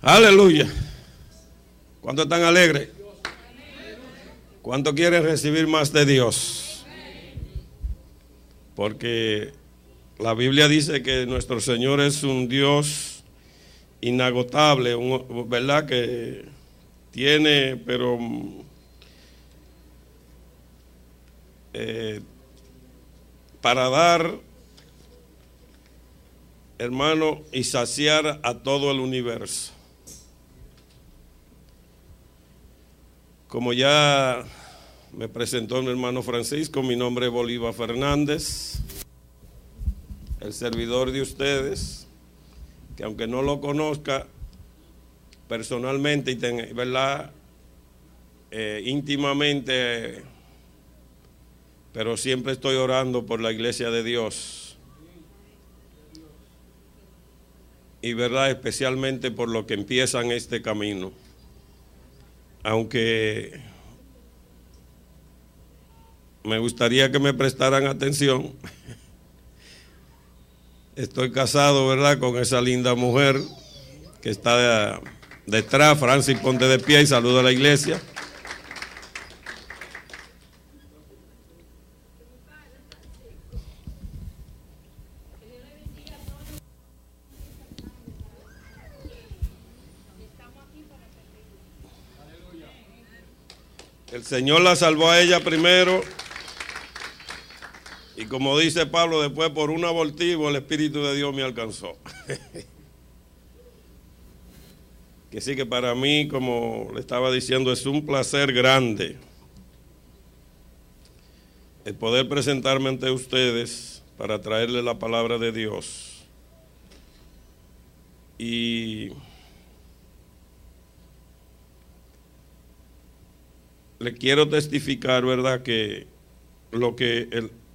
Aleluya. ¿Cuántos están alegres? ¿Cuántos quieren recibir más de Dios? Porque la Biblia dice que nuestro Señor es un Dios inagotable, ¿verdad? Que tiene, pero para dar, hermano, y saciar a todo el universo. Como ya me presentó mi hermano Francisco, mi nombre es Bolívar Fernández, el servidor de ustedes, que aunque no lo conozca personalmente, ¿verdad? Íntimamente, pero siempre estoy orando por la iglesia de Dios. Y verdad, especialmente por los que empiezan este camino. Aunque me gustaría que me prestaran atención. Estoy casado, ¿verdad?, con esa linda mujer que está detrás. Francis, ponte de pie y saluda a la iglesia. El Señor la salvó a ella primero y, como dice Pablo, después por un abortivo el Espíritu de Dios me alcanzó. Que sí, que para mí, como le estaba diciendo, es un placer grande el poder presentarme ante ustedes para traerles la palabra de Dios. Y le quiero testificar, ¿verdad?, que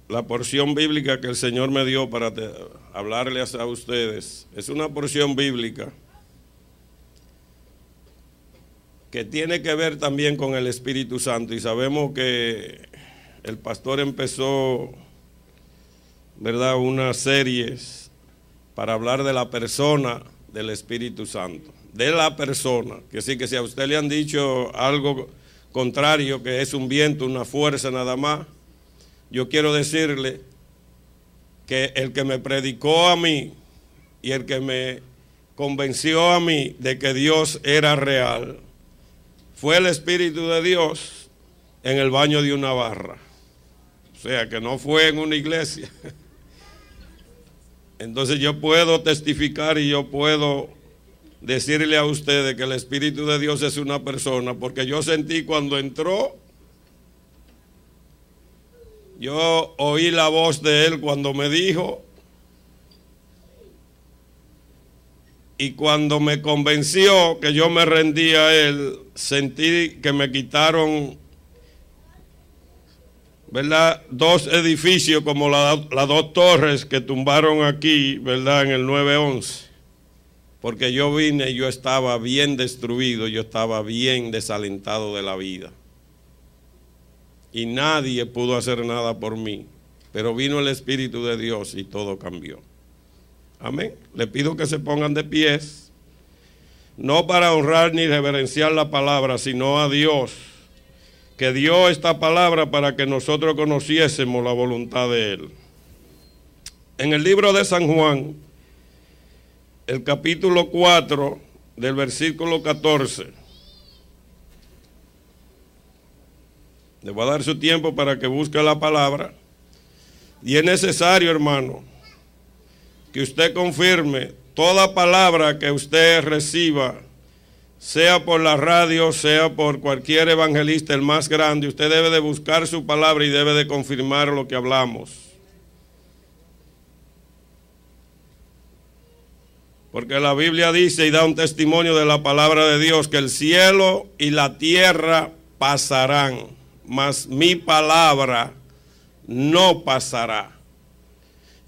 la porción bíblica que el Señor me dio para hablarles a ustedes es una porción bíblica que tiene que ver también con el Espíritu Santo. Y sabemos que el pastor empezó, ¿verdad?, unas series para hablar de la persona del Espíritu Santo. De la persona, que sí, que si a usted le han dicho algo contrario, que es un viento, una fuerza nada más, yo quiero decirle que el que me predicó a mí y el que me convenció a mí de que Dios era real fue el Espíritu de Dios en el baño de una barra. O sea, que no fue en una iglesia. Entonces yo puedo testificar y yo puedo decirle a ustedes que el Espíritu de Dios es una persona, porque yo sentí cuando entró, yo oí la voz de Él cuando me dijo, y cuando me convenció que yo me rendía a Él, sentí que me quitaron, ¿verdad?, dos edificios como las dos torres que tumbaron aquí, ¿verdad?, en el 9/11. Porque yo vine y yo estaba bien destruido, yo estaba bien desalentado de la vida. Y nadie pudo hacer nada por mí. Pero vino el Espíritu de Dios y todo cambió. Amén. Le pido que se pongan de pies, no para honrar ni reverenciar la palabra, sino a Dios, que dio esta palabra para que nosotros conociésemos la voluntad de Él. En el libro de San Juan, el capítulo 4, del versículo 14. Le voy a dar su tiempo para que busque la palabra. Y es necesario, hermano, que usted confirme toda palabra que usted reciba, sea por la radio, sea por cualquier evangelista, el más grande. Usted debe de buscar su palabra y debe de confirmar lo que hablamos. Porque la Biblia dice y da un testimonio de la palabra de Dios, que el cielo y la tierra pasarán, mas mi palabra no pasará.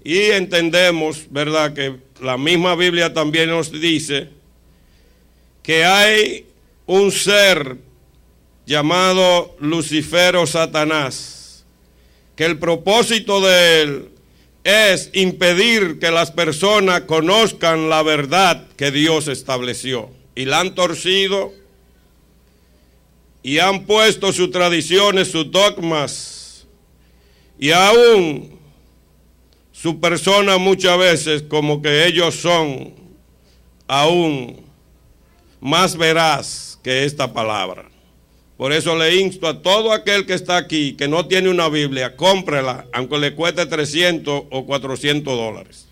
Y entendemos, ¿verdad?, que la misma Biblia también nos dice que hay un ser llamado Lucifer o Satanás, que el propósito de él es impedir que las personas conozcan la verdad que Dios estableció. y la han torcido y han puesto sus tradiciones, sus dogmas y aún su persona muchas veces como que ellos son aún más veraz que esta palabra. Por eso le insto a todo aquel que está aquí, que no tiene una Biblia, cómprela, aunque le cueste 300 o 400 dólares.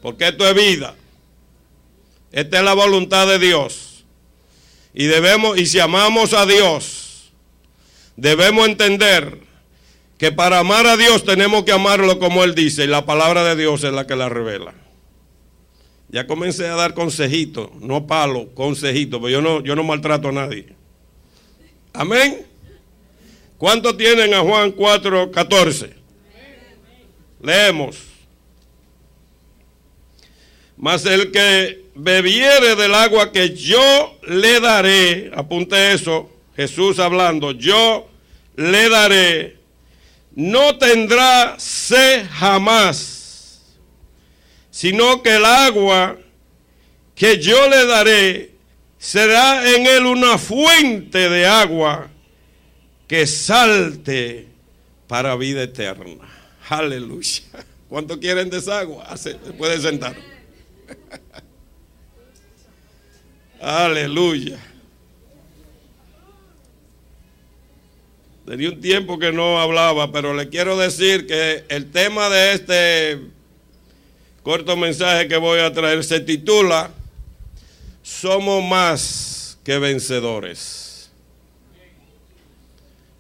Porque esto es vida. Esta es la voluntad de Dios. Y si amamos a Dios, debemos entender que para amar a Dios tenemos que amarlo como Él dice, y la palabra de Dios es la que la revela. Ya comencé a dar consejitos, no palos, consejitos, pero yo no maltrato a nadie. Amén. ¿Cuántos tienen a Juan 4:14? Leemos. Mas el que bebiere del agua que yo le daré, apunte eso, Jesús hablando, yo le daré, no tendrá sed jamás, sino que el agua que yo le daré será en él una fuente de agua que salte para vida eterna. Aleluya. ¿Cuántos quieren de esa agua? Se pueden sentar. Aleluya. Tenía un tiempo que no hablaba, pero le quiero decir que el tema de este corto mensaje que voy a traer se titula Somos más que vencedores.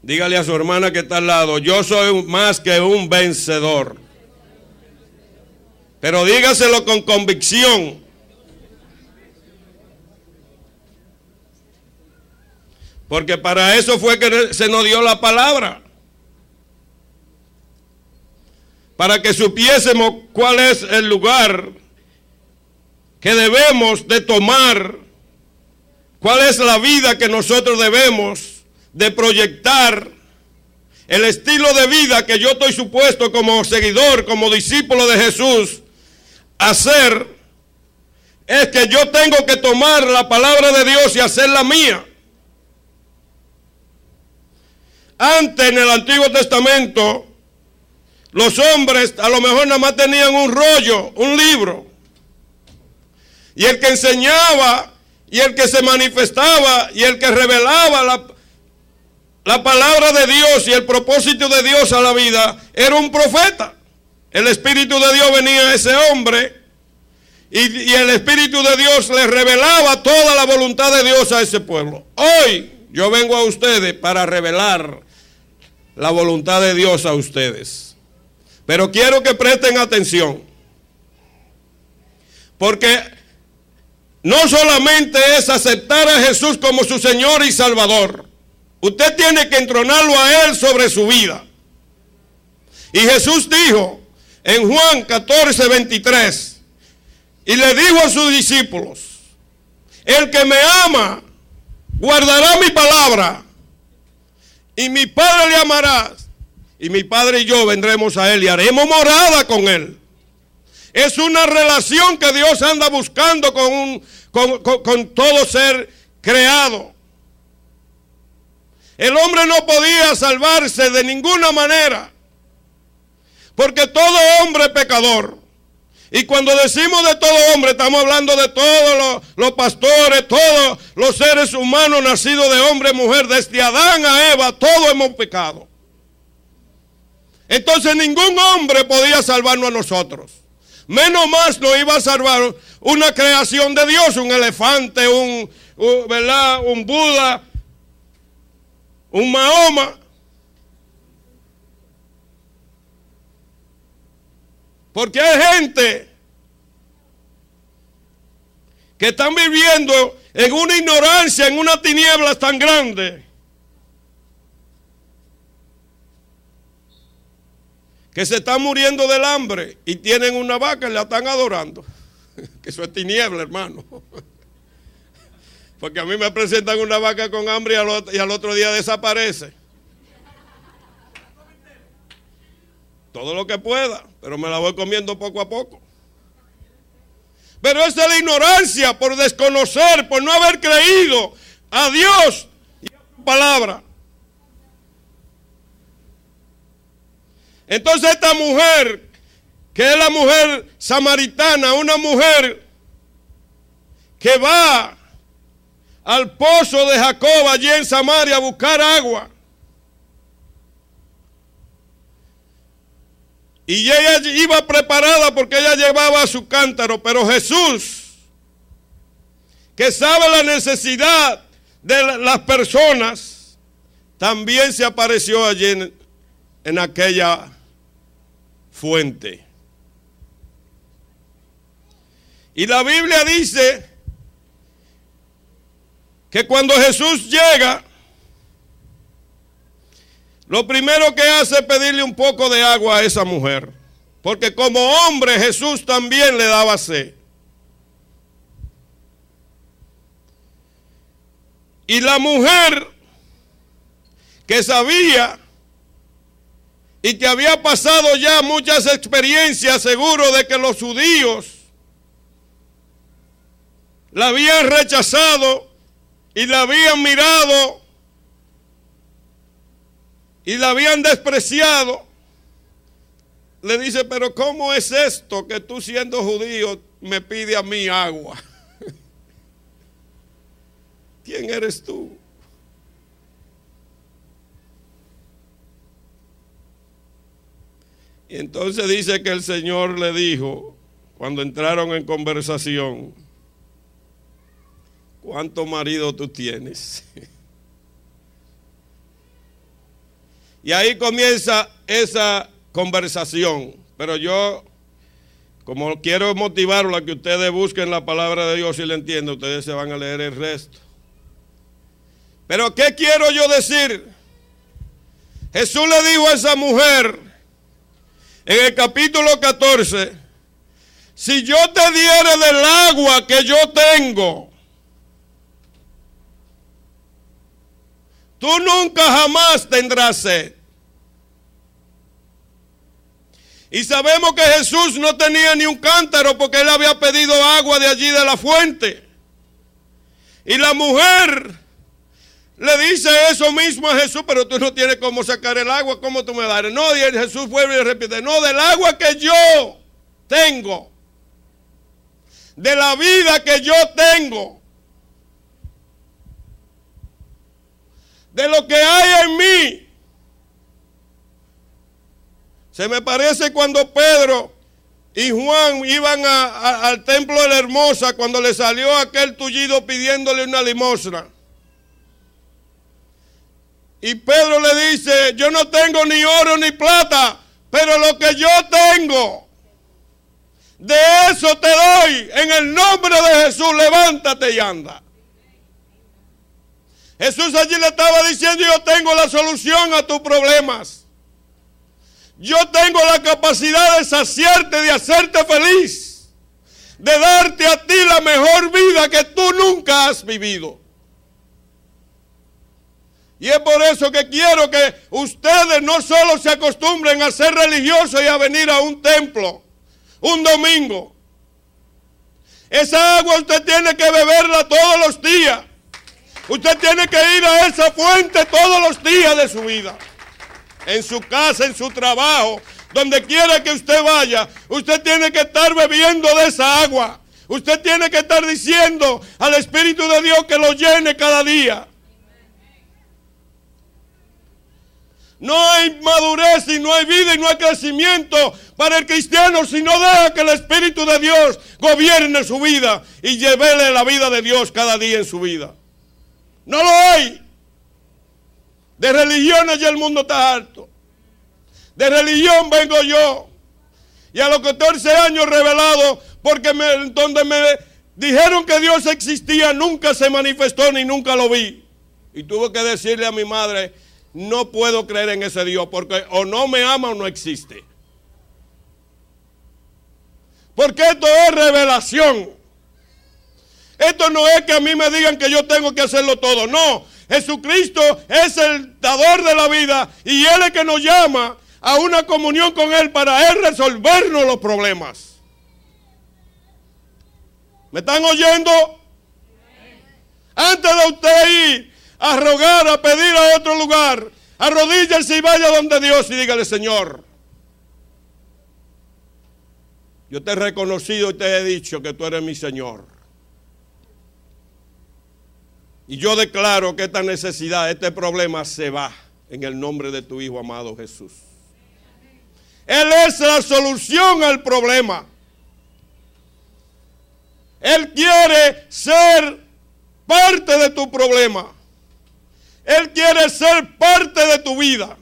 Dígale a su hermana que está al lado, yo soy más que un vencedor. Pero dígaselo con convicción. Porque para eso fue que se nos dio la palabra. Para que supiésemos cuál es el lugar que debemos de tomar, cuál es la vida que nosotros debemos de proyectar, el estilo de vida que yo estoy supuesto como seguidor, como discípulo de Jesús, hacer, es que yo tengo que tomar la palabra de Dios y hacerla mía. Antes en el Antiguo Testamento, los hombres a lo mejor nada más tenían un rollo, un libro. Y el que enseñaba, y el que se manifestaba, y el que revelaba la palabra de Dios y el propósito de Dios a la vida, era un profeta. El Espíritu de Dios venía a ese hombre, y el Espíritu de Dios le revelaba toda la voluntad de Dios a ese pueblo. Hoy yo vengo a ustedes para revelar la voluntad de Dios a ustedes. Pero quiero que presten atención, porque no solamente es aceptar a Jesús como su Señor y Salvador. Usted tiene que entronarlo a Él sobre su vida. Y Jesús dijo en Juan 14:23, y le dijo a sus discípulos, el que me ama guardará mi palabra, y mi Padre le amará, y mi Padre y yo vendremos a Él y haremos morada con Él. Es una relación que Dios anda buscando con todo ser creado. El hombre no podía salvarse de ninguna manera, porque todo hombre es pecador. Y cuando decimos de todo hombre, estamos hablando de todos los pastores, todos los seres humanos nacidos de hombre y mujer, desde Adán a Eva, todos hemos pecado. Entonces ningún hombre podía salvarnos a nosotros. Menos más nos iba a salvar una creación de Dios, un elefante, un Buda, un Mahoma. Porque hay gente que están viviendo en una ignorancia, en una tiniebla tan grande, que se están muriendo del hambre y tienen una vaca y la están adorando. Que eso es tiniebla, hermano. Porque a mí me presentan una vaca con hambre y al otro día desaparece. Todo lo que pueda, pero me la voy comiendo poco a poco. Pero esa es la ignorancia, por desconocer, por no haber creído a Dios y a su palabra. Entonces esta mujer, que es la mujer samaritana, una mujer que va al pozo de Jacob allí en Samaria a buscar agua. Y ella iba preparada porque ella llevaba su cántaro, pero Jesús, que sabe la necesidad de las personas, también se apareció allí en aquella fuente. Y la Biblia dice que cuando Jesús llega, lo primero que hace es pedirle un poco de agua a esa mujer, porque como hombre Jesús también le daba sed. Y la mujer que sabía y que había pasado ya muchas experiencias, seguro de que los judíos la habían rechazado y la habían mirado y la habían despreciado, le dice, pero ¿cómo es esto que tú siendo judío me pides a mí agua? ¿Quién eres tú? Y entonces dice que el Señor le dijo, cuando entraron en conversación, ¿cuántos maridos tú tienes? Y ahí comienza esa conversación. Pero yo, como quiero motivarlo a que ustedes busquen la palabra de Dios y la entiendan, ustedes se van a leer el resto. Pero ¿qué quiero yo decir? Jesús le dijo a esa mujer en el capítulo 14, si yo te diere del agua que yo tengo, tú nunca jamás tendrás sed. Y sabemos que Jesús no tenía ni un cántaro porque él había pedido agua de allí de la fuente. Y la mujer le dice eso mismo a Jesús, pero tú no tienes cómo sacar el agua, ¿cómo tú me darás? No, y Jesús vuelve y repite, no, del agua que yo tengo, de la vida que yo tengo, de lo que hay en mí. Se me parece cuando Pedro y Juan iban al templo de la Hermosa, cuando le salió aquel tullido pidiéndole una limosna. Y Pedro le dice, yo no tengo ni oro ni plata, pero lo que yo tengo, de eso te doy. En el nombre de Jesús, levántate y anda. Jesús allí le estaba diciendo, yo tengo la solución a tus problemas. Yo tengo la capacidad de saciarte, de hacerte feliz, de darte a ti la mejor vida que tú nunca has vivido. Y es por eso que quiero que ustedes no solo se acostumbren a ser religiosos y a venir a un templo un domingo. Esa agua usted tiene que beberla todos los días. Usted tiene que ir a esa fuente todos los días de su vida. En su casa, en su trabajo, donde quiera que usted vaya, usted tiene que estar bebiendo de esa agua. Usted tiene que estar diciendo al Espíritu de Dios que lo llene cada día. No hay madurez y no hay vida y no hay crecimiento para el cristiano si no deja que el Espíritu de Dios gobierne su vida y llevele la vida de Dios cada día en su vida. No lo hay. De religiones ya el mundo está harto. De religión vengo yo. Y a los 14 años revelado, porque donde me dijeron que Dios existía, nunca se manifestó ni nunca lo vi. Y tuve que decirle a mi madre, no puedo creer en ese Dios, porque o no me ama o no existe. Porque esto es revelación. Esto no es que a mí me digan que yo tengo que hacerlo todo, no. Jesucristo es el dador de la vida y Él es el que nos llama a una comunión con Él para Él resolvernos los problemas. ¿Me están oyendo? Antes de usted ir a rogar, a pedir a otro lugar, arrodíllese y vaya donde Dios y dígale: Señor, yo te he reconocido y te he dicho que tú eres mi Señor. Y yo declaro que esta necesidad, este problema se va en el nombre de tu Hijo amado Jesús. Él es la solución al problema. Él quiere ser parte de tu problema. Él quiere ser parte de tu vida.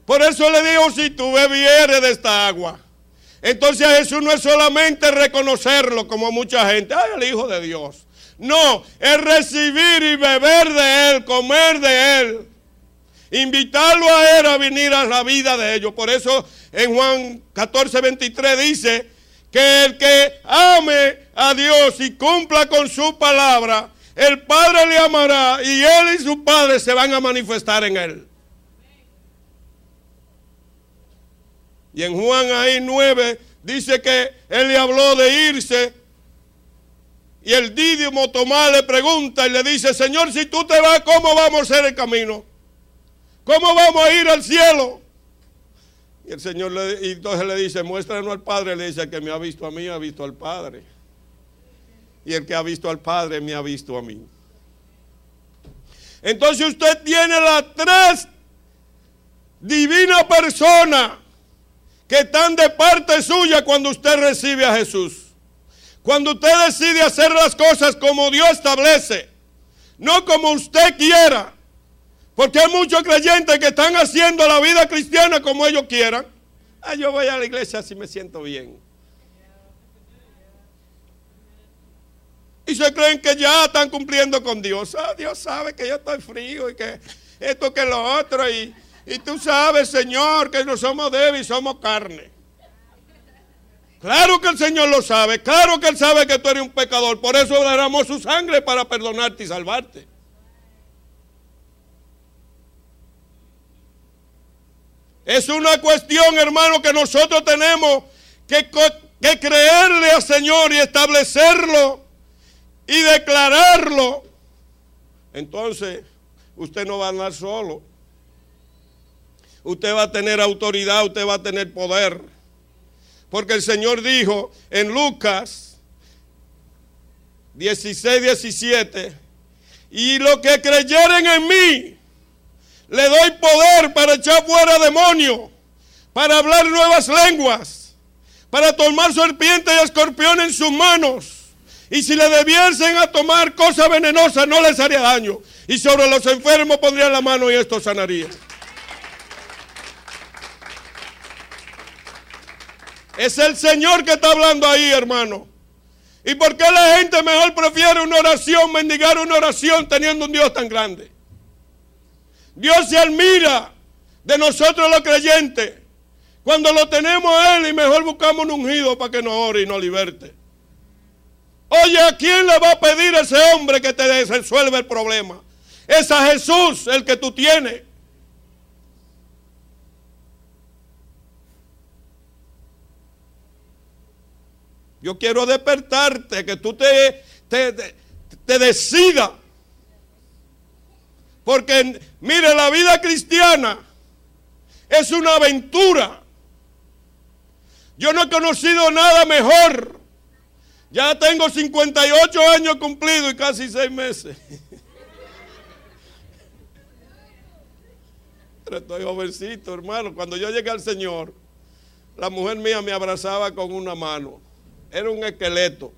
Por eso le digo: si tú bebieres de esta agua. Entonces Jesús no es solamente reconocerlo como mucha gente, ¡ay, el Hijo de Dios! No, es recibir y beber de Él, comer de Él. Invitarlo a Él a venir a la vida de ellos. Por eso en Juan 14:23 dice que el que ame a Dios y cumpla con su palabra, el Padre le amará y Él y su Padre se van a manifestar en Él. Y en Juan ahí 9 dice que Él le habló de irse. Y el Dídimo Tomás le pregunta y le dice: Señor, si tú te vas, ¿cómo vamos a hacer el camino? ¿Cómo vamos a ir al cielo? Y el Señor entonces le dice: muéstranos al Padre. Le dice: el que me ha visto a mí, ha visto al Padre. Y el que ha visto al Padre, me ha visto a mí. Entonces usted tiene las tres divinas personas que están de parte suya cuando usted recibe a Jesús. Cuando usted decide hacer las cosas como Dios establece, no como usted quiera. Porque hay muchos creyentes que están haciendo la vida cristiana como ellos quieran. Yo voy a la iglesia si me siento bien. Y se creen que ya están cumpliendo con Dios. Dios sabe que yo estoy frío y que esto que lo otro. Y tú sabes, Señor, que no somos débiles, somos carne. Claro que el Señor lo sabe. Claro que Él sabe que tú eres un pecador. Por eso derramó su sangre para perdonarte y salvarte. Es una cuestión, hermano, que nosotros tenemos que creerle al Señor y establecerlo y declararlo. Entonces, usted no va a andar solo. Usted va a tener autoridad, usted va a tener poder. Porque el Señor dijo en Lucas 16:17: y los que creyeren en mí, le doy poder para echar fuera demonios, para hablar nuevas lenguas, para tomar serpientes y escorpiones en sus manos. Y si le debiesen a tomar cosas venenosas, no les haría daño. Y sobre los enfermos pondrían la mano y esto sanaría. Es el Señor que está hablando ahí, hermano. ¿Y por qué la gente mejor prefiere una oración, mendigar una oración teniendo un Dios tan grande? Dios se admira de nosotros los creyentes cuando lo tenemos a Él y mejor buscamos un ungido para que nos ore y nos liberte. Oye, ¿a quién le va a pedir a ese hombre que te resuelva el problema? Es a Jesús el que tú tienes. Yo quiero despertarte, que tú te decidas. Porque, mire, la vida cristiana es una aventura. Yo no he conocido nada mejor. Ya tengo 58 años cumplidos y casi 6 meses. Pero estoy jovencito, hermano. Cuando yo llegué al Señor, la mujer mía me abrazaba con una mano. Era un esqueleto.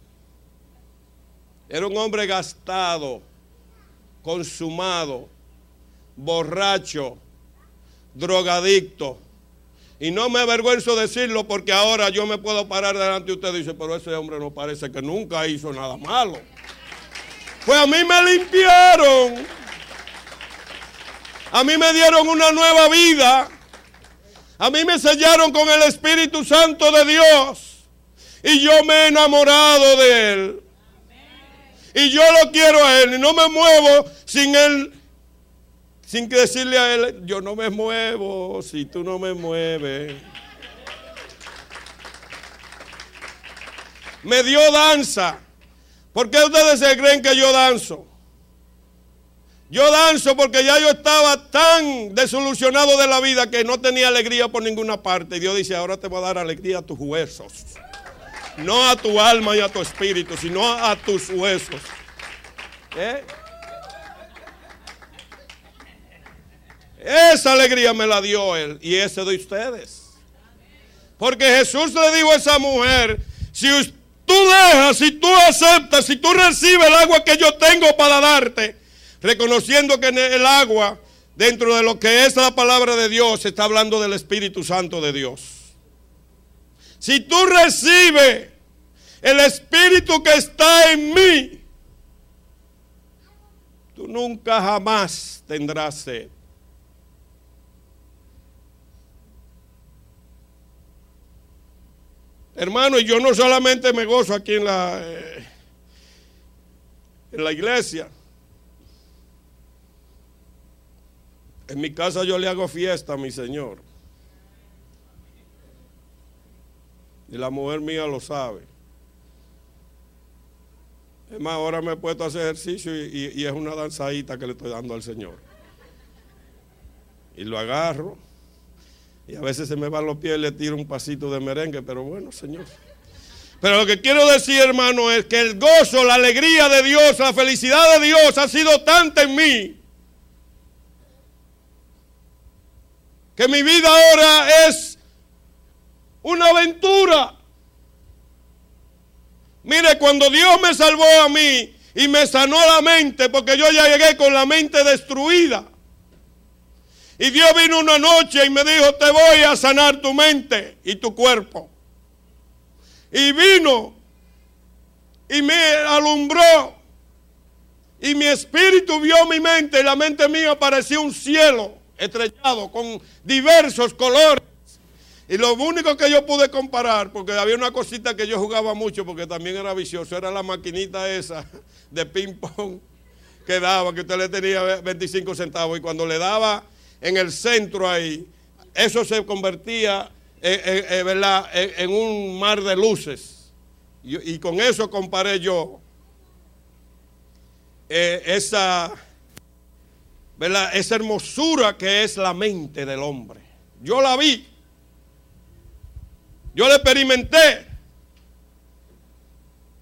Era un hombre gastado, consumado, borracho, drogadicto. Y no me avergüenzo decirlo porque ahora yo me puedo parar delante de usted y dice: pero ese hombre no parece que nunca hizo nada malo. Pues a mí me limpiaron. A mí me dieron una nueva vida. A mí me sellaron con el Espíritu Santo de Dios. Y yo me he enamorado de Él. Y yo lo quiero a Él. Y no me muevo sin Él. Sin decirle a Él: yo no me muevo si tú no me mueves. Me dio danza. ¿Por qué ustedes se creen que yo danzo? Yo danzo porque ya yo estaba tan desilusionado de la vida que no tenía alegría por ninguna parte. Y Dios dice, ahora te voy a dar alegría a tus huesos. No a tu alma y a tu espíritu, sino a tus huesos. Esa alegría me la dio Él y ese de ustedes. Porque Jesús le dijo a esa mujer, si tú dejas, si tú aceptas, si tú recibes el agua que yo tengo para darte, reconociendo que el agua, dentro de lo que es la palabra de Dios, está hablando del Espíritu Santo de Dios. Si tú recibes el Espíritu que está en mí, tú nunca jamás tendrás sed. Hermano, y yo no solamente me gozo aquí en la iglesia. En mi casa yo le hago fiesta a mi Señor. Y la mujer mía lo sabe. Es más, ahora me he puesto a hacer ejercicio y es una danzadita que le estoy dando al Señor. Y lo agarro. Y a veces se me van los pies y le tiro un pasito de merengue, pero bueno, Señor. Pero lo que quiero decir, hermano, es que el gozo, la alegría de Dios, la felicidad de Dios ha sido tanta en mí, que mi vida ahora es una aventura. Mire, cuando Dios me salvó a mí y me sanó la mente, porque yo ya llegué con la mente destruida. Y Dios vino una noche y me dijo, te voy a sanar tu mente y tu cuerpo. Y vino y me alumbró. Y mi espíritu vio mi mente y la mente mía parecía un cielo estrellado con diversos colores. Y lo único que yo pude comparar, porque había una cosita que yo jugaba mucho porque también era vicioso, era la maquinita esa de ping pong que daba, que usted le tenía 25 centavos y cuando le daba en el centro ahí, eso se convertía en un mar de luces. Y con eso comparé yo esa hermosura que es la mente del hombre. Yo la vi, yo la experimenté.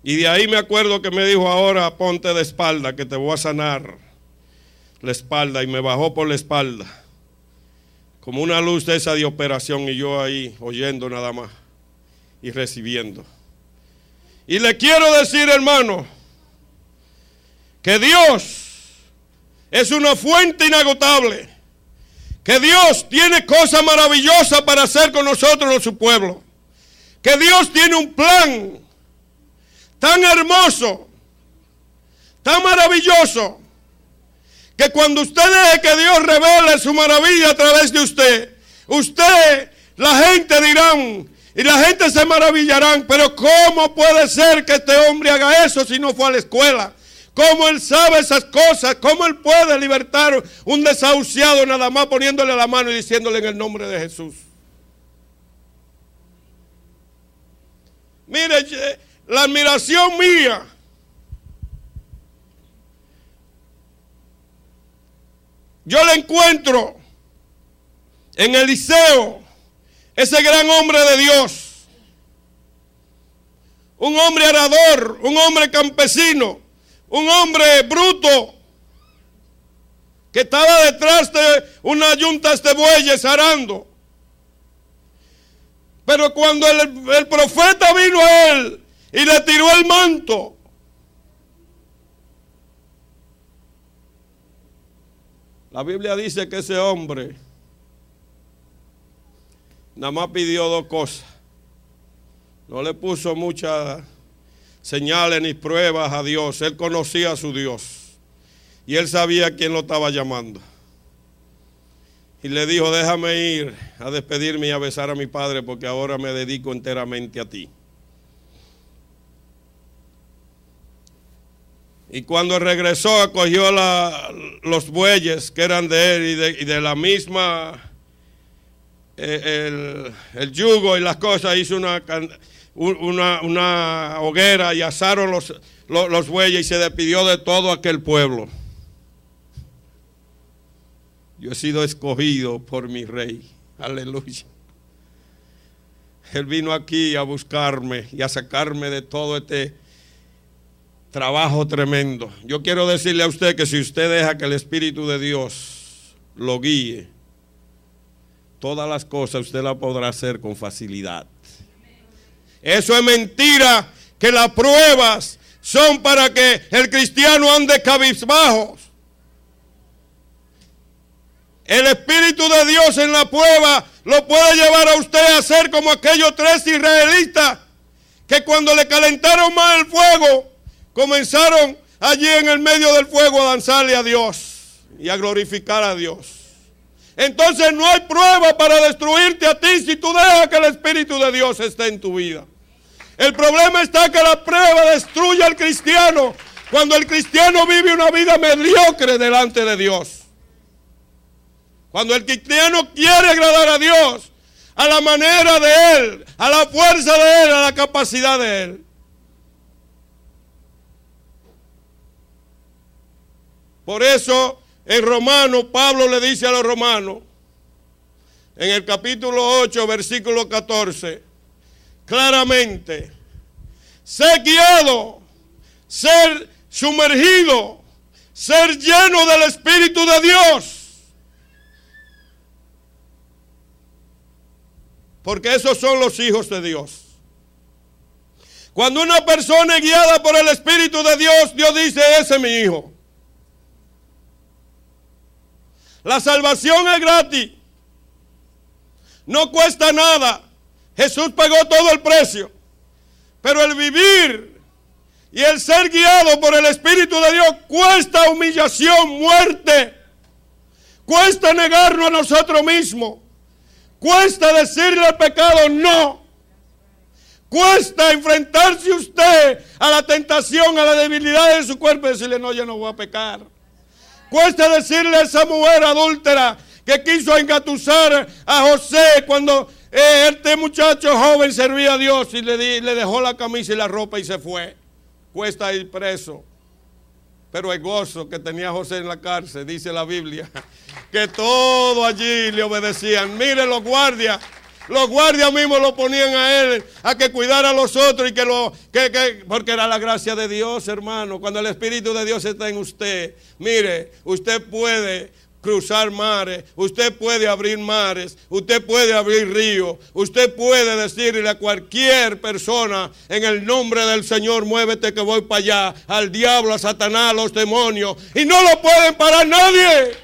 Y de ahí me acuerdo que me dijo, ahora ponte de espalda que te voy a sanar la espalda. Y me bajó por la espalda como una luz de esa de operación, y yo ahí oyendo nada más y recibiendo. Y le quiero decir, hermano, que Dios es una fuente inagotable, que Dios tiene cosas maravillosas para hacer con nosotros, su pueblo, que Dios tiene un plan tan hermoso, tan maravilloso, que cuando usted deje que Dios revele su maravilla a través de usted, la gente dirán, y la gente se maravillarán, pero ¿cómo puede ser que este hombre haga eso si no fue a la escuela? ¿Cómo él sabe esas cosas? ¿Cómo él puede libertar un desahuciado nada más poniéndole la mano y diciéndole en el nombre de Jesús? Mire, la admiración mía yo la encuentro en Eliseo, ese gran hombre de Dios, un hombre arador, un hombre campesino, un hombre bruto, que estaba detrás de unas yuntas de bueyes arando. Pero cuando el profeta vino a él y le tiró el manto, la Biblia dice que ese hombre nada más pidió dos cosas. No le puso muchas señales ni pruebas a Dios. Él conocía a su Dios y él sabía quién lo estaba llamando. Y le dijo, déjame ir a despedirme y a besar a mi padre porque ahora me dedico enteramente a ti. Y cuando regresó, acogió los bueyes que eran de él y de la misma, el yugo y las cosas, hizo una hoguera y asaron los bueyes y se despidió de todo aquel pueblo. Yo he sido escogido por mi rey. Aleluya. Él vino aquí a buscarme y a sacarme de todo este trabajo tremendo. Yo quiero decirle a usted que si usted deja que el Espíritu de Dios lo guíe, todas las cosas usted las podrá hacer con facilidad. Eso es mentira, que las pruebas son para que el cristiano ande cabizbajo. El Espíritu de Dios en la prueba lo puede llevar a usted a ser como aquellos 3 israelitas que cuando le calentaron más el fuego, comenzaron allí en el medio del fuego a danzarle a Dios y a glorificar a Dios. Entonces no hay prueba para destruirte a ti si tú dejas que el Espíritu de Dios esté en tu vida. El problema está que la prueba destruye al cristiano cuando el cristiano vive una vida mediocre delante de Dios. Cuando el cristiano quiere agradar a Dios a la manera de Él, a la fuerza de Él, a la capacidad de Él. Por eso en Romanos, Pablo le dice a los romanos, en el capítulo 8, versículo 14, claramente, ser guiado, ser sumergido, ser lleno del Espíritu de Dios. Porque esos son los hijos de Dios. Cuando una persona es guiada por el Espíritu de Dios, Dios dice, ese es mi hijo. La salvación es gratis. No cuesta nada. Jesús pagó todo el precio. Pero el vivir y el ser guiado por el Espíritu de Dios cuesta humillación, muerte. Cuesta negarnos a nosotros mismos. Cuesta decirle al pecado no. Cuesta enfrentarse usted a la tentación, a la debilidad de su cuerpo y decirle no, yo no voy a pecar. Cuesta decirle a esa mujer adúltera que quiso engatusar a José cuando este muchacho joven servía a Dios y le dejó la camisa y la ropa y se fue. Cuesta ir preso. Pero el gozo que tenía José en la cárcel, dice la Biblia, que todo allí le obedecían. Mire, los guardias mismos lo ponían a él a que cuidara a los otros y porque era la gracia de Dios, hermano. Cuando el Espíritu de Dios está en usted, mire, usted puede cruzar mares, usted puede abrir mares, usted puede abrir ríos, usted puede decirle a cualquier persona en el nombre del Señor, muévete que voy para allá, al diablo, a Satanás, a los demonios, y no lo pueden parar nadie.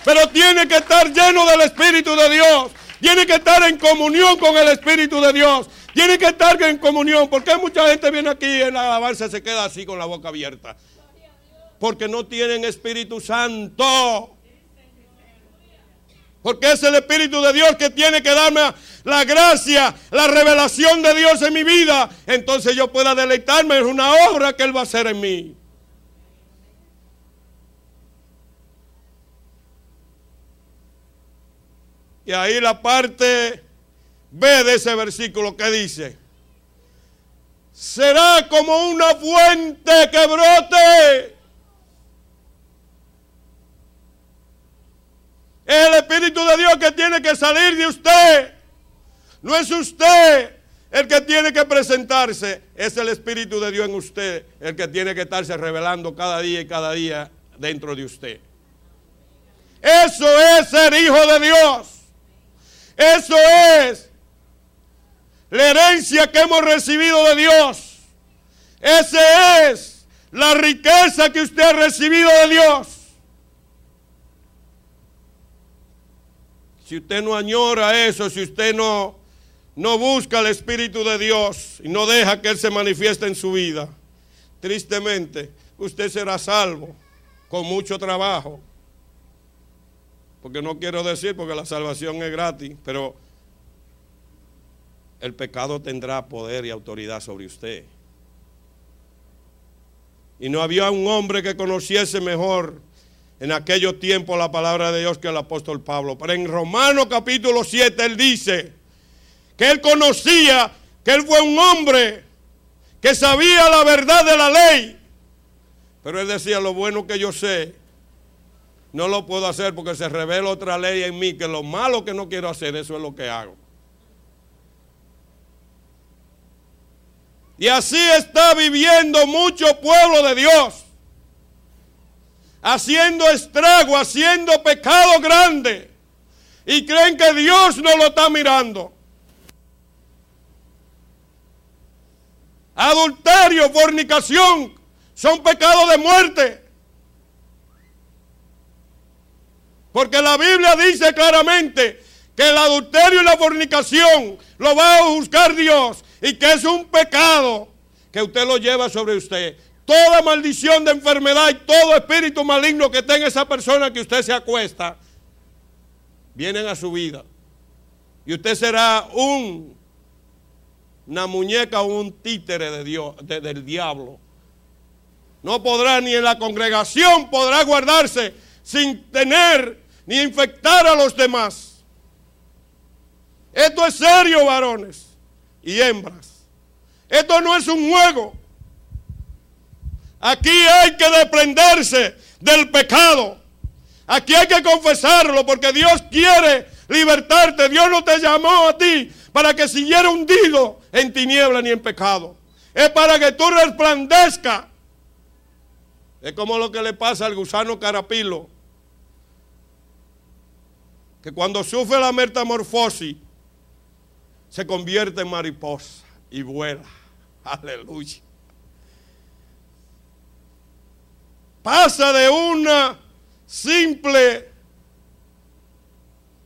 Pero tiene que estar lleno del Espíritu de Dios, tiene que estar en comunión con el Espíritu de Dios, tiene que estar en comunión. ¿Por qué mucha gente viene aquí en la alabanza y se queda así con la boca abierta? Porque no tienen Espíritu Santo. Porque es el Espíritu de Dios que tiene que darme la gracia, la revelación de Dios en mi vida. Entonces yo pueda deleitarme en una obra que Él va a hacer en mí. Y ahí la parte B de ese versículo que dice, será como una fuente que brote. Es el Espíritu de Dios que tiene que salir de usted. No es usted el que tiene que presentarse. Es el Espíritu de Dios en usted el que tiene que estarse revelando cada día y cada día dentro de usted. Eso es ser hijo de Dios. Eso es la herencia que hemos recibido de Dios. Esa es la riqueza que usted ha recibido de Dios. Si usted no añora eso, si usted no busca el Espíritu de Dios y no deja que Él se manifieste en su vida, tristemente usted será salvo con mucho trabajo. Porque no quiero decir, porque la salvación es gratis, pero el pecado tendrá poder y autoridad sobre usted. Y no había un hombre que conociese mejor en aquellos tiempos la palabra de Dios que el apóstol Pablo. Pero en Romanos capítulo 7 él dice que él conocía que él fue un hombre que sabía la verdad de la ley. Pero él decía, lo bueno que yo sé, no lo puedo hacer porque se revela otra ley en mí, que lo malo que no quiero hacer, eso es lo que hago. Y así está viviendo mucho pueblo de Dios, haciendo estrago, haciendo pecado grande, y creen que Dios no lo está mirando. Adulterio, fornicación, son pecados de muerte. Porque la Biblia dice claramente que el adulterio y la fornicación lo va a juzgar Dios, y que es un pecado que usted lo lleva sobre usted. Toda maldición de enfermedad y todo espíritu maligno que tenga esa persona que usted se acuesta, vienen a su vida. Y usted será una muñeca o un títere de Dios, del diablo. No podrá, ni en la congregación podrá guardarse sin tener ni infectar a los demás. Esto es serio, varones y hembras. Esto no es un juego. Aquí hay que desprenderse del pecado. Aquí hay que confesarlo, porque Dios quiere libertarte. Dios no te llamó a ti para que siguiera hundido en tinieblas ni en pecado. Es para que tú resplandezcas. Es como lo que le pasa al gusano carapilo, que cuando sufre la metamorfosis se convierte en mariposa y vuela. Aleluya. Pasa de una simple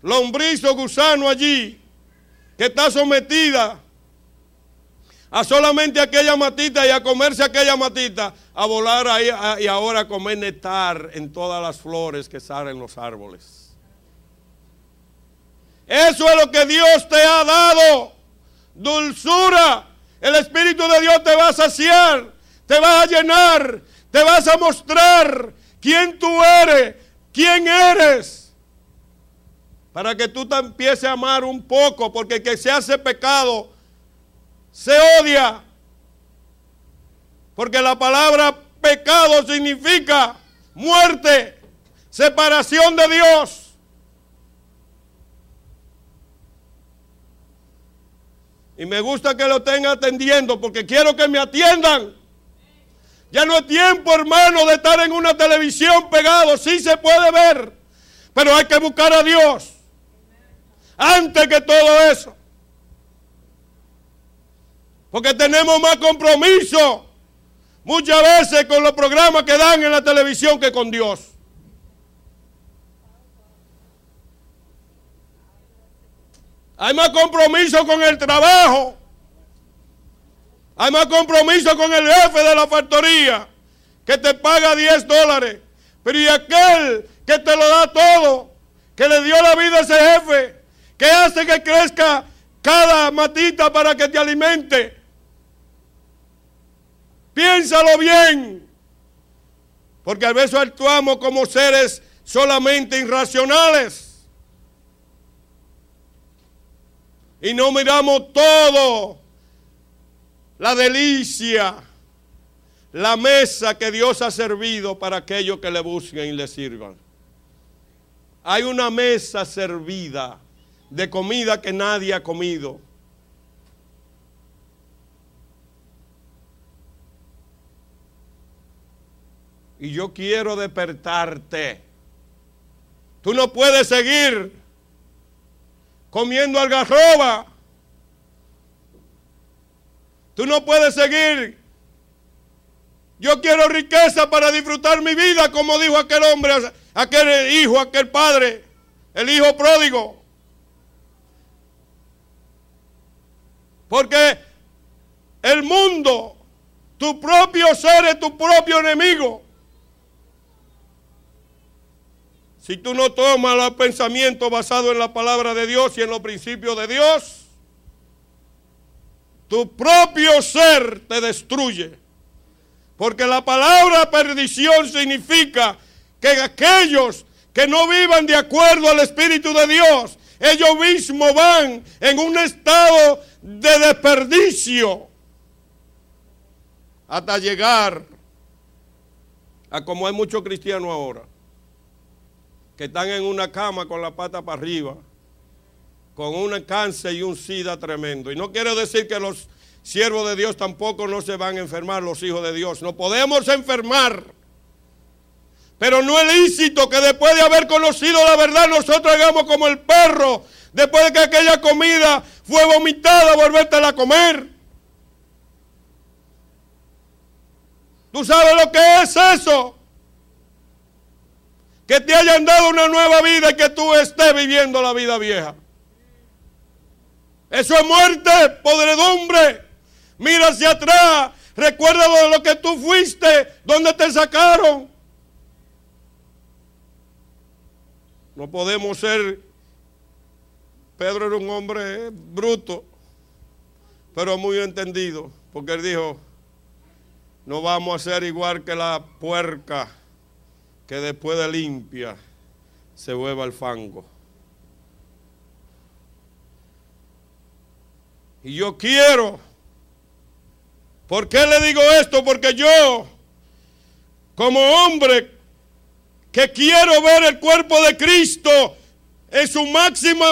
lombriz o gusano allí, que está sometida a solamente aquella matita y a comerse aquella matita, a volar ahí y ahora a comer néctar en todas las flores que salen en los árboles. Eso es lo que Dios te ha dado, dulzura. El Espíritu de Dios te va a saciar, te va a llenar, te vas a mostrar quién tú eres, quién eres, para que tú te empieces a amar un poco, porque el que se hace pecado se odia, porque la palabra pecado significa muerte, separación de Dios. Y me gusta que lo estén atendiendo, porque quiero que me atiendan. Ya no es tiempo, hermano, de estar en una televisión pegado. Sí se puede ver, pero hay que buscar a Dios antes que todo eso. Porque tenemos más compromiso muchas veces con los programas que dan en la televisión que con Dios. Hay más compromiso con el trabajo. Hay más compromiso con el jefe de la factoría, que te paga $10. Pero y aquel que te lo da todo, que le dio la vida a ese jefe, que hace que crezca cada matita para que te alimente. Piénsalo bien, porque a veces actuamos como seres solamente irracionales y no miramos todo, la delicia, la mesa que Dios ha servido para aquellos que le busquen y le sirvan. Hay una mesa servida de comida que nadie ha comido. Y yo quiero despertarte. Tú no puedes seguir comiendo algarroba. Tú no puedes seguir. Yo quiero riqueza para disfrutar mi vida, como dijo aquel hombre, aquel hijo, aquel padre, el hijo pródigo. Porque el mundo, tu propio ser es tu propio enemigo. Si tú no tomas los pensamientos basados en la palabra de Dios y en los principios de Dios, tu propio ser te destruye. Porque la palabra perdición significa que aquellos que no vivan de acuerdo al Espíritu de Dios, ellos mismos van en un estado de desperdicio, hasta llegar a como hay muchos cristianos ahora, que están en una cama con la pata para arriba, con un cáncer y un SIDA tremendo. Y no quiero decir que los siervos de Dios tampoco no se van a enfermar, los hijos de Dios. No podemos enfermar. Pero no es lícito que después de haber conocido la verdad nosotros hagamos como el perro, después de que aquella comida fue vomitada, volvértela a comer. ¿Tú sabes lo que es eso? Que te hayan dado una nueva vida y que tú estés viviendo la vida vieja. Eso es muerte, podredumbre. Mira hacia atrás, recuerda de lo que tú fuiste, dónde te sacaron. No podemos ser. Pedro era un hombre bruto, pero muy entendido, porque él dijo, no vamos a ser igual que la puerca que después de limpia se vuelve al fango. Y yo quiero, ¿por qué le digo esto? Porque yo, como hombre que quiero ver el cuerpo de Cristo en su máximo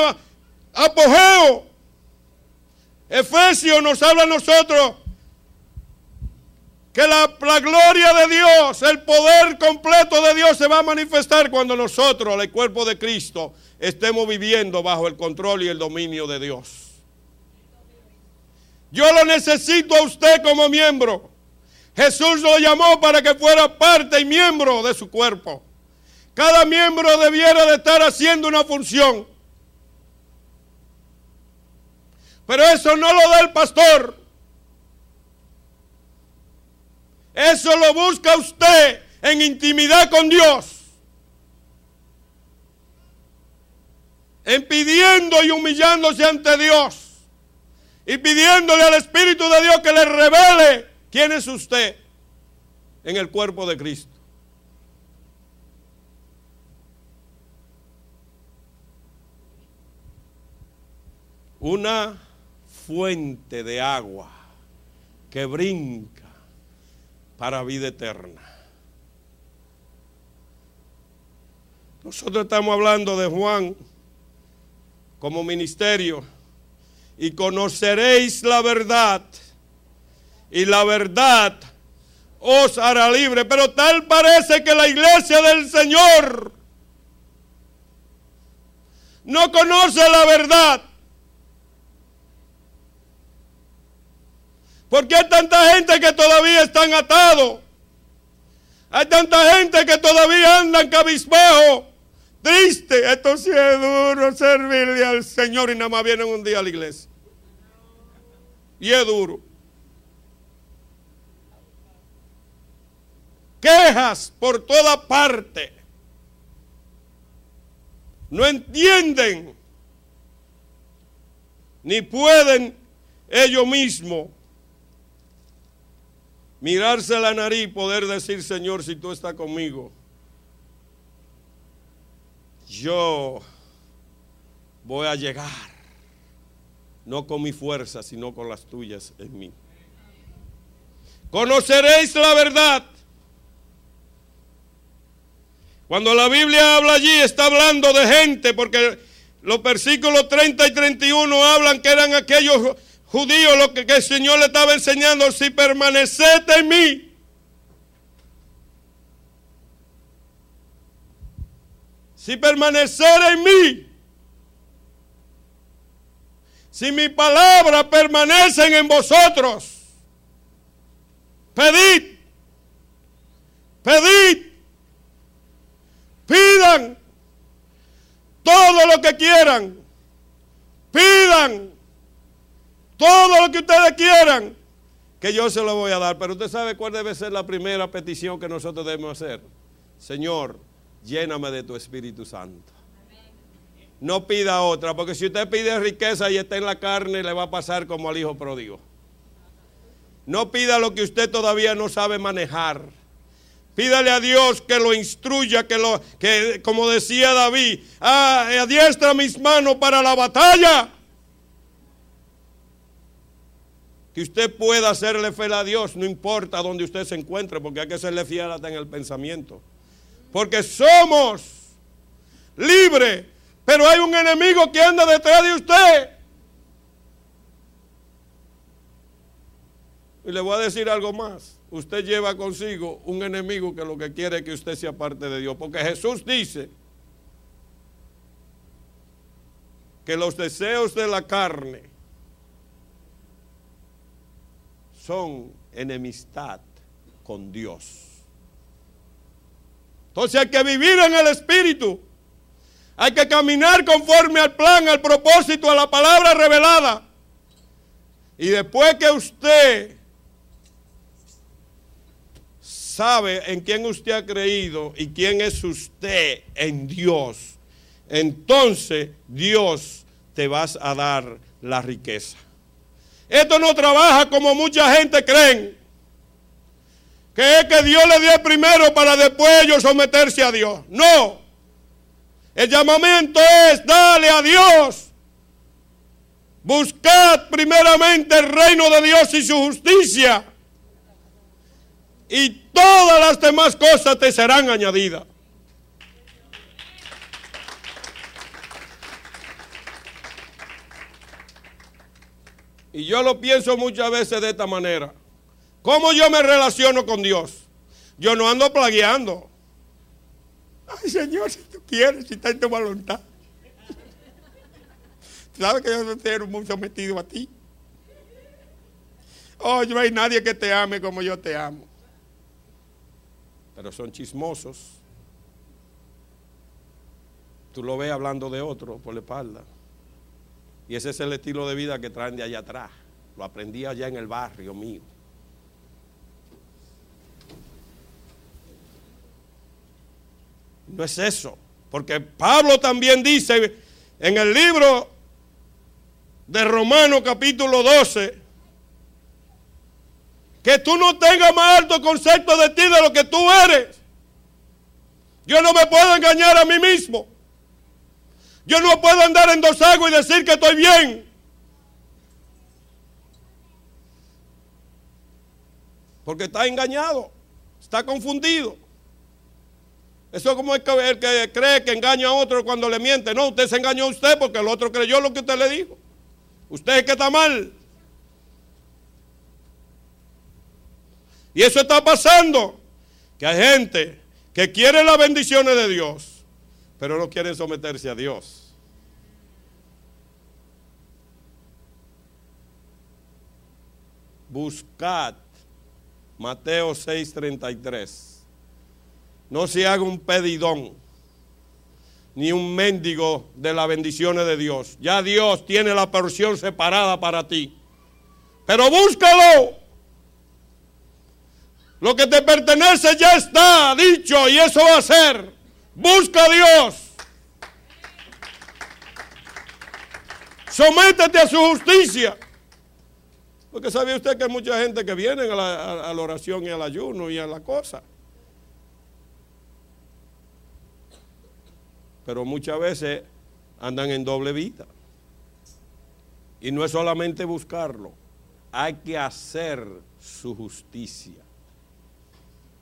apogeo, Efesios nos habla a nosotros que la gloria de Dios, el poder completo de Dios se va a manifestar cuando nosotros, el cuerpo de Cristo, estemos viviendo bajo el control y el dominio de Dios. Yo lo necesito a usted como miembro. Jesús lo llamó para que fuera parte y miembro de su cuerpo. Cada miembro debiera de estar haciendo una función. Pero eso no lo da el pastor. Eso lo busca usted en intimidad con Dios. En pidiendo y humillándose ante Dios. Y pidiéndole al Espíritu de Dios que le revele quién es usted en el cuerpo de Cristo. Una fuente de agua que brinca para vida eterna. Nosotros estamos hablando de Juan como ministerio. Y conoceréis la verdad, y la verdad os hará libre. Pero tal parece que la iglesia del Señor no conoce la verdad. Porque hay tanta gente que todavía están atados. Hay tanta gente que todavía andan cabizbajo, triste. Esto sí es duro, servirle al Señor, y nada más vienen un día a la iglesia. Y es duro. Quejas por toda parte. No entienden ni pueden ellos mismos mirarse la nariz y poder decir, Señor, si tú estás conmigo, yo voy a llegar. No con mi fuerza, sino con las tuyas en mí. Conoceréis la verdad. Cuando la Biblia habla allí, está hablando de gente, porque los versículos 30 y 31 hablan que eran aquellos judíos lo que el Señor le estaba enseñando: si permaneced en mí. Si permanecer en mí. Si mi palabra permanecen en vosotros. Pedid. Pedid. Pidan todo lo que quieran. Pidan todo lo que ustedes quieran, que yo se lo voy a dar. Pero usted sabe cuál debe ser la primera petición que nosotros debemos hacer. Señor, lléname de tu Espíritu Santo. No pida otra, porque si usted pide riqueza y está en la carne, le va a pasar como al hijo pródigo. No pida lo que usted todavía no sabe manejar. Pídale a Dios que lo instruya, que como decía David, adiestra mis manos para la batalla. que usted pueda hacerle fiel a Dios, no importa dónde usted se encuentre, porque hay que serle fiel hasta en el pensamiento. Porque somos libres, pero hay un enemigo que anda detrás de usted. Y le voy a decir algo más. Usted lleva consigo un enemigo que lo que quiere es que usted sea parte de Dios. Porque Jesús dice que los deseos de la carne son enemistad con Dios. Entonces hay que vivir en el Espíritu. Hay que caminar conforme al plan, al propósito, a la palabra revelada. Y después que usted sabe en quién usted ha creído y quién es usted en Dios, entonces Dios te va a dar la riqueza. Esto no trabaja como mucha gente cree, que es que Dios le dio primero para después ellos someterse a Dios. No, el llamamiento es: dale a Dios, buscad primeramente el reino de Dios y su justicia, y todas las demás cosas te serán añadidas. Y yo lo pienso muchas veces de esta manera. ¿Cómo yo me relaciono con Dios? Yo no ando plagueando. Ay, Señor, si tú quieres, si está en tu voluntad. ¿Sabes que yo no estoy muy sometido a ti? Oh, no hay nadie que te ame como yo te amo. Pero son chismosos. Tú lo ves hablando de otro por la espalda. Y ese es el estilo de vida que traen de allá atrás. Lo aprendí allá en el barrio mío. No es eso. Porque Pablo también dice en el libro de Romanos capítulo 12, que tú no tengas más alto concepto de ti de lo que tú eres. Yo no me puedo engañar a mí mismo. Yo no puedo andar en dos aguas y decir que estoy bien. Porque está engañado, está confundido. Eso es como el que cree que engaña a otro cuando le miente. No, usted se engañó a usted porque el otro creyó lo que usted le dijo. Usted es que está mal. Y eso está pasando, que hay gente que quiere las bendiciones de Dios, pero no quieren someterse a Dios. Buscad, Mateo 6:33. No se haga un pedidón, ni un mendigo de las bendiciones de Dios. Ya Dios tiene la porción separada para ti. Pero búscalo. Lo que te pertenece ya está dicho y eso va a ser. Busca a Dios. Sométete a su justicia. Porque sabe usted que hay mucha gente que viene a la oración y al ayuno y a la cosa. Pero muchas veces andan en doble vida. Y no es solamente buscarlo, hay que hacer su justicia.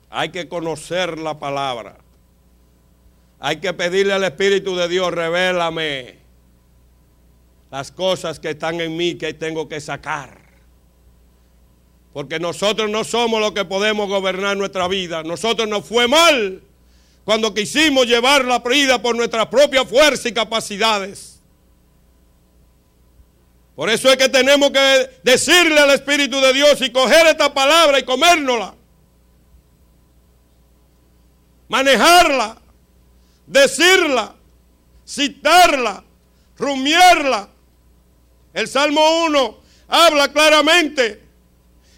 Hay que conocer la palabra. Hay que pedirle al Espíritu de Dios: revélame las cosas que están en mí que tengo que sacar. Porque nosotros no somos los que podemos gobernar nuestra vida. Nosotros nos fue mal cuando quisimos llevar la vida por nuestra propia fuerza y capacidades. Por eso es que tenemos que decirle al Espíritu de Dios y coger esta palabra y comérnosla. Manejarla, decirla, citarla, rumiarla. El Salmo 1 habla claramente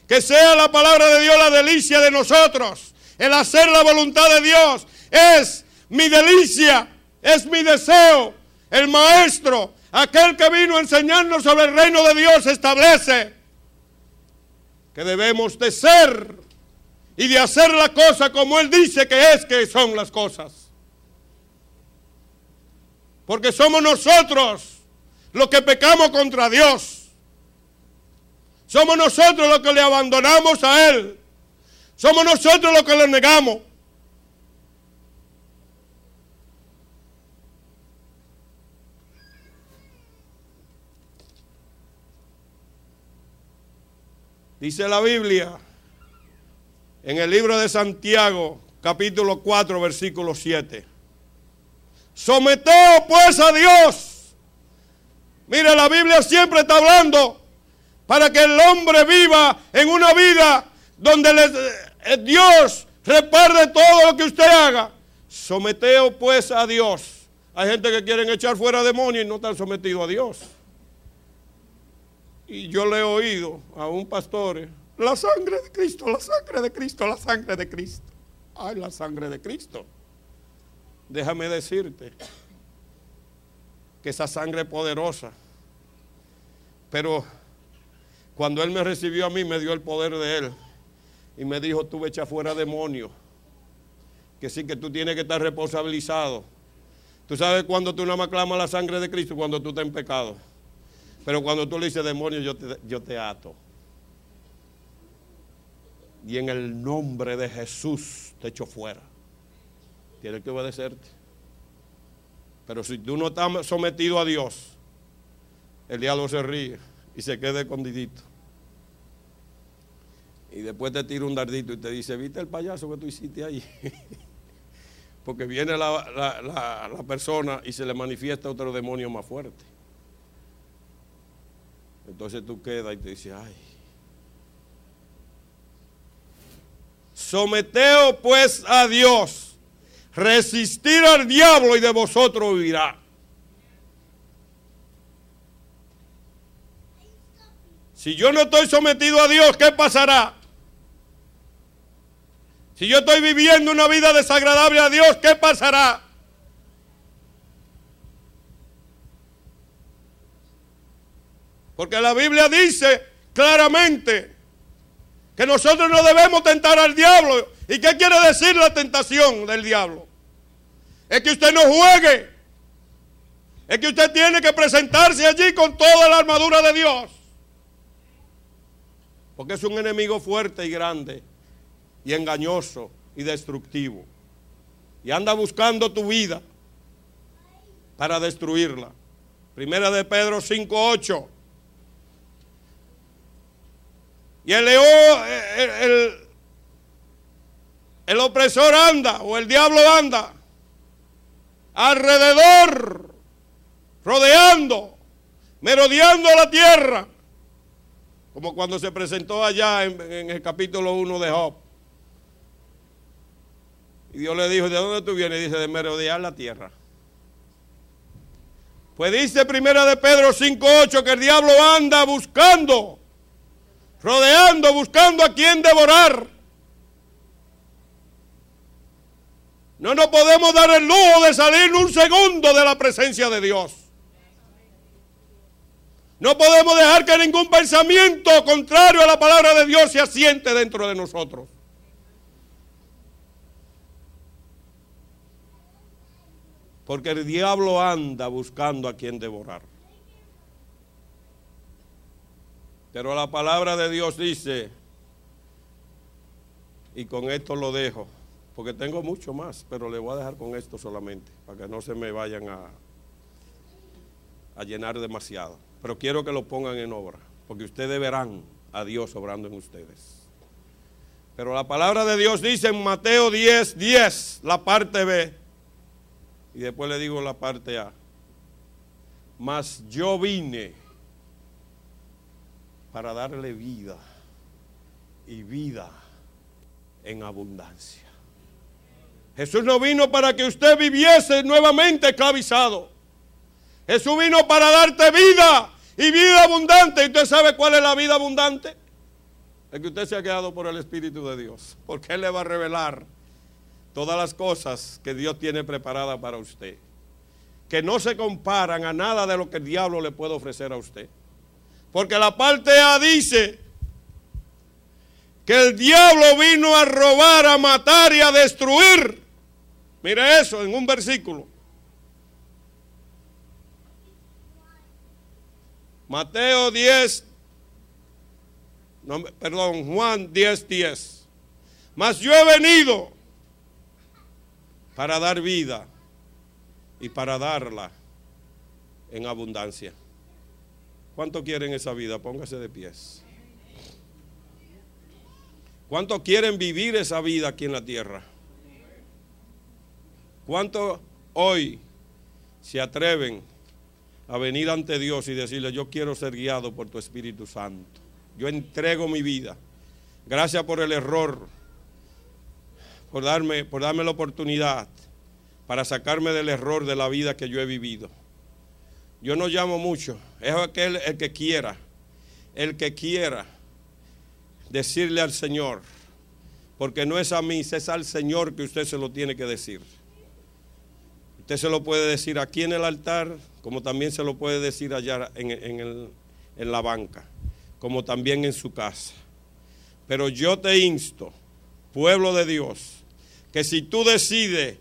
que sea la palabra de Dios la delicia de nosotros. El hacer la voluntad de Dios es mi delicia, es mi deseo. El maestro, aquel que vino a enseñarnos sobre el reino de Dios, establece que debemos de ser y de hacer la cosa como Él dice que son las cosas. Porque somos nosotros los que pecamos contra Dios. Somos nosotros los que le abandonamos a Él. Somos nosotros los que le negamos. Dice la Biblia en el libro de Santiago, capítulo 4, versículo 7. Someteos pues a Dios. Mira, la Biblia siempre está hablando para que el hombre viva en una vida donde Dios reparte todo lo que usted haga. Someteos pues a Dios. Hay gente que quieren echar fuera demonios y no están sometidos a Dios. Y yo le he oído a un pastor, la sangre de Cristo, la sangre de Cristo, la sangre de Cristo. Ay, la sangre de Cristo. Déjame decirte que esa sangre es poderosa. Pero cuando Él me recibió a mí, me dio el poder de Él. Y me dijo, tú echa fuera demonios. Que sí, que tú tienes que estar responsabilizado. Tú sabes cuando tú nada más clamas la sangre de Cristo, cuando tú estás en pecado. Pero cuando tú le dices demonio, yo te ato. Y en el nombre de Jesús te echo fuera. Tienes que obedecerte. Pero si tú no estás sometido a Dios, el diablo se ríe y se queda escondidito. Y después te tira un dardito y te dice, ¿viste el payaso que tú hiciste ahí? Porque viene la persona y se le manifiesta otro demonio más fuerte. Entonces tú quedas y te dices, ay. Someteos pues a Dios, resistir al diablo y de vosotros huirá. Si yo no estoy sometido a Dios, ¿qué pasará? Si yo estoy viviendo una vida desagradable a Dios, ¿qué pasará? Porque la Biblia dice claramente que nosotros no debemos tentar al diablo. ¿Y qué quiere decir la tentación del diablo? Es que usted no juegue. Es que usted tiene que presentarse allí con toda la armadura de Dios. Porque es un enemigo fuerte y grande, y engañoso y destructivo. Y anda buscando tu vida para destruirla. Primera de Pedro 5:8. Y el león, el opresor anda, o el diablo anda, alrededor, rodeando, merodeando la tierra. Como cuando se presentó allá en el capítulo 1 de Job. Y Dios le dijo, ¿de dónde tú vienes? Y dice, de merodear la tierra. Pues dice Primera de Pedro 5:8 que el diablo anda buscando, rodeando, buscando a quien devorar. No nos podemos dar el lujo de salir un segundo de la presencia de Dios. No podemos dejar que ningún pensamiento contrario a la palabra de Dios se asiente dentro de nosotros. Porque el diablo anda buscando a quien devorar. Pero la palabra de Dios dice, y con esto lo dejo, porque tengo mucho más, pero le voy a dejar con esto solamente, para que no se me vayan a llenar demasiado. Pero quiero que lo pongan en obra, porque ustedes verán a Dios obrando en ustedes. Pero la palabra de Dios dice en Mateo 10:10, la parte B, y después le digo la parte A. Mas yo vine para darle vida, y vida en abundancia. Jesús no vino para que usted viviese nuevamente esclavizado. Jesús vino para darte vida y vida abundante. ¿Y usted sabe cuál es la vida abundante? Es que usted se ha quedado por el Espíritu de Dios, porque Él le va a revelar todas las cosas que Dios tiene preparadas para usted, que no se comparan a nada de lo que el diablo le puede ofrecer a usted. Porque la parte A dice que el diablo vino a robar, a matar y a destruir. Mire eso en un versículo. Mateo 10, No, perdón, Juan 10:10. Mas yo he venido para dar vida y para darla en abundancia. ¿Cuánto quieren esa vida? Póngase de pies. ¿Cuánto quieren vivir esa vida aquí en la tierra? ¿Cuánto hoy se atreven a venir ante Dios y decirle: yo quiero ser guiado por tu Espíritu Santo? Yo entrego mi vida. Gracias por el error, por darme la oportunidad para sacarme del error de la vida que yo he vivido. Yo no llamo mucho, es el que quiera decirle al Señor, porque no es a mí, es al Señor que usted se lo tiene que decir. Usted se lo puede decir aquí en el altar, como también se lo puede decir allá en la banca, como también en su casa. Pero yo te insto, pueblo de Dios, que si tú decides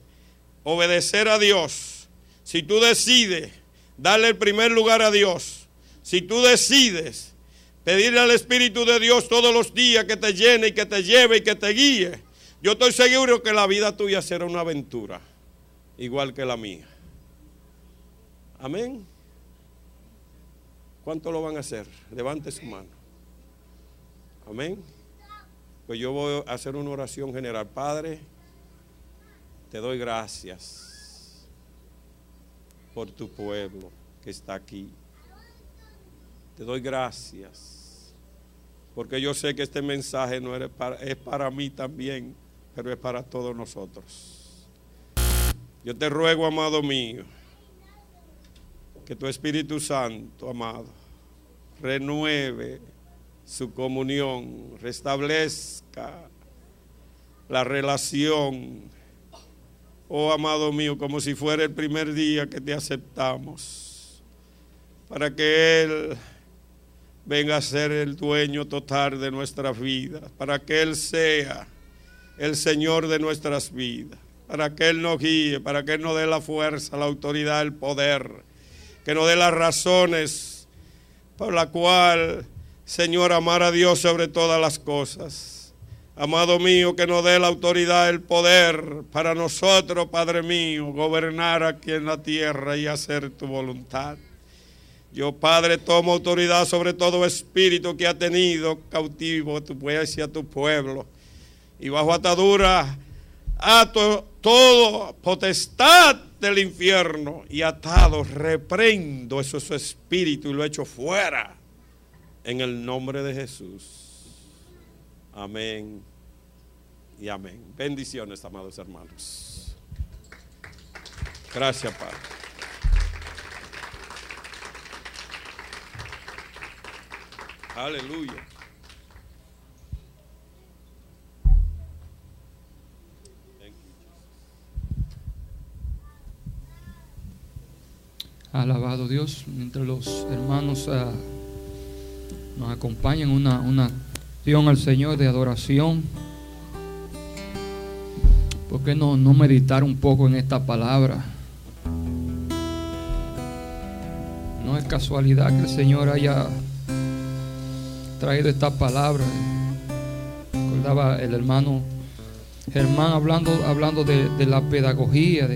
obedecer a Dios, si tú decides darle el primer lugar a Dios, si tú decides pedirle al Espíritu de Dios todos los días que te llene y que te lleve y que te guíe, yo estoy seguro que la vida tuya será una aventura, igual que la mía. Amén. ¿Cuánto lo van a hacer? Levante su mano. Amén. Pues yo voy a hacer una oración general. Padre, te doy gracias por tu pueblo que está aquí. Te doy gracias porque yo sé que este mensaje no es para mí también, pero es para todos nosotros. Yo te ruego, amado mío, que tu Espíritu Santo, amado, renueve su comunión, restablezca la relación, oh amado mío, como si fuera el primer día que te aceptamos, para que Él venga a ser el dueño total de nuestras vidas, para que Él sea el Señor de nuestras vidas, para que Él nos guíe, para que Él nos dé la fuerza, la autoridad, el poder, que nos dé las razones por la cual, Señor, amar a Dios sobre todas las cosas. Amado mío, que nos dé la autoridad, el poder para nosotros, Padre mío, gobernar aquí en la tierra y hacer tu voluntad. Yo, Padre, tomo autoridad sobre todo espíritu que ha tenido cautivo tu pueblo, a tu pueblo, y bajo atadura ato todo potestad del infierno, y atado reprendo eso su espíritu y lo echo fuera en el nombre de Jesús. Amén y amén. Bendiciones, amados hermanos. Gracias, Padre. Aleluya. Alabado Dios. Mientras los hermanos nos acompañan una acción al Señor de adoración, ¿por qué no meditar un poco en esta palabra? No es casualidad que el Señor haya traído esta palabra. Recordaba el hermano Germán hablando de la pedagogía.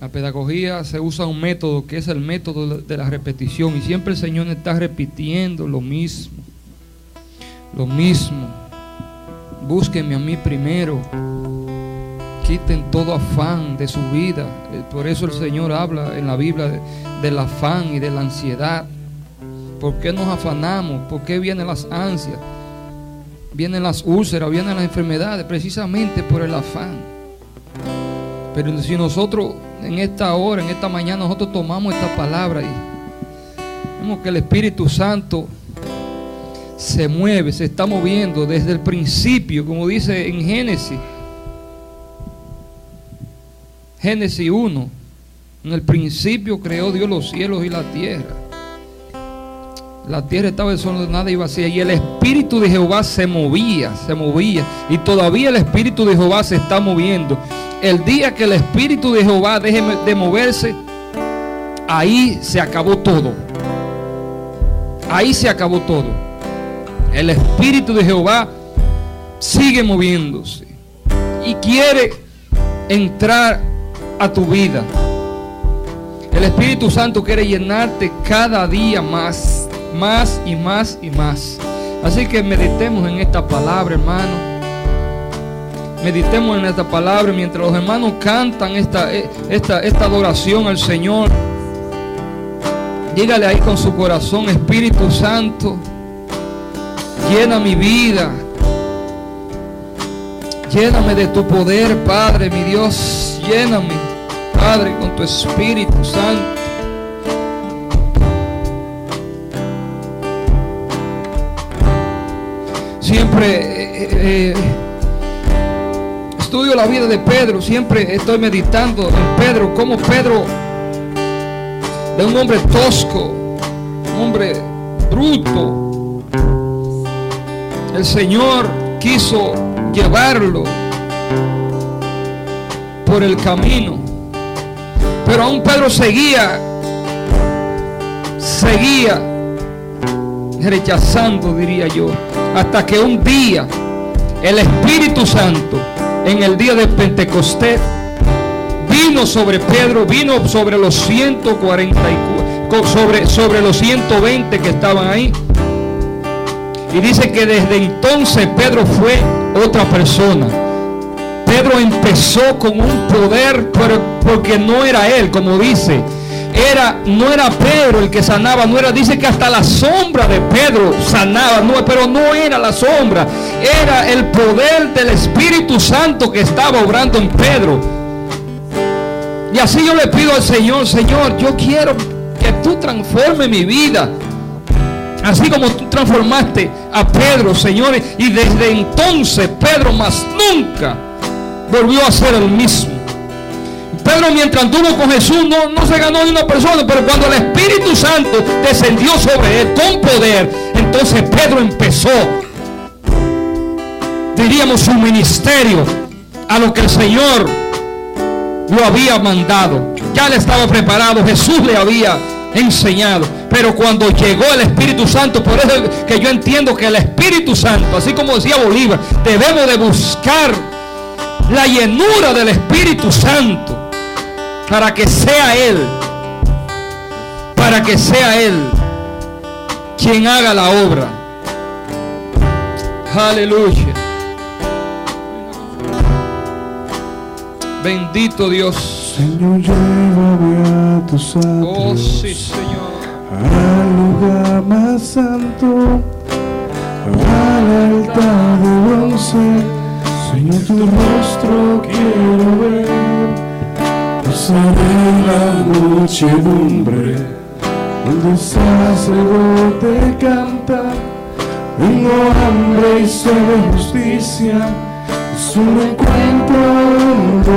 La pedagogía se usa un método que es el método de la repetición, y siempre el Señor está repitiendo lo mismo. Búsquenme a mí primero, quiten todo afán de su vida. Por eso el Señor habla en la Biblia del afán y de la ansiedad. ¿Por qué nos afanamos? ¿Por qué vienen las ansias? Vienen las úlceras, vienen las enfermedades, precisamente por el afán. Pero si nosotros en esta hora, en esta mañana, nosotros tomamos esta palabra y vemos que el Espíritu Santo se mueve, se está moviendo desde el principio, como dice en Génesis 1, en el principio creó Dios los cielos y la tierra. La tierra estaba desordenada y vacía, y el Espíritu de Jehová se movía, y todavía el Espíritu de Jehová se está moviendo. El día que el Espíritu de Jehová deje de moverse, ahí se acabó todo. Ahí se acabó todo. El Espíritu de Jehová sigue moviéndose y quiere entrar a tu vida. El Espíritu Santo quiere llenarte cada día más y más y más. Así que meditemos en esta palabra, hermano. Meditemos en esta palabra mientras los hermanos cantan esta adoración al Señor. Dígale ahí con su corazón: Espíritu Santo, llena mi vida. Lléname de tu poder, Padre, mi Dios. Lléname, Padre, con tu Espíritu Santo. Siempre estudio la vida de Pedro. Siempre estoy meditando en Pedro. Como Pedro, de un hombre tosco, un hombre bruto, el Señor quiso llevarlo por el camino, pero aún Pedro seguía rechazando, diría yo, hasta que un día el Espíritu Santo, en el día de Pentecostés, vino sobre Pedro, vino sobre los 144, sobre los 120 que estaban ahí. Y dice que desde entonces Pedro fue otra persona. Pedro empezó con un poder, porque no era él, como dice. No era Pedro el que sanaba, dice que hasta la sombra de Pedro sanaba, pero no era la sombra, era el poder del Espíritu Santo que estaba obrando en Pedro. Y así yo le pido al Señor: Señor, yo quiero que tú transformes mi vida, así como tú transformaste a Pedro, Señor. Y desde entonces Pedro más nunca volvió a ser el mismo. Pedro, mientras anduvo con Jesús, no se ganó ni una persona, pero cuando el Espíritu Santo descendió sobre él con poder, entonces Pedro empezó, diríamos, su ministerio a lo que el Señor lo había mandado. Ya le estaba preparado, Jesús le había enseñado. Pero cuando llegó el Espíritu Santo, por eso que yo entiendo que el Espíritu Santo, así como decía Bolívar, debemos de buscar la llenura del Espíritu Santo para que sea Él quien haga la obra. Aleluya. Bendito Dios. Señor, llévame a tu santo. Oh sí, Señor. Al lugar más santo, al altar de bronce. Señor, tu rostro quiero ver. Pasaré la muchedumbre, donde el sacerdote canta. Tengo hambre y sed de justicia, es un encuentro de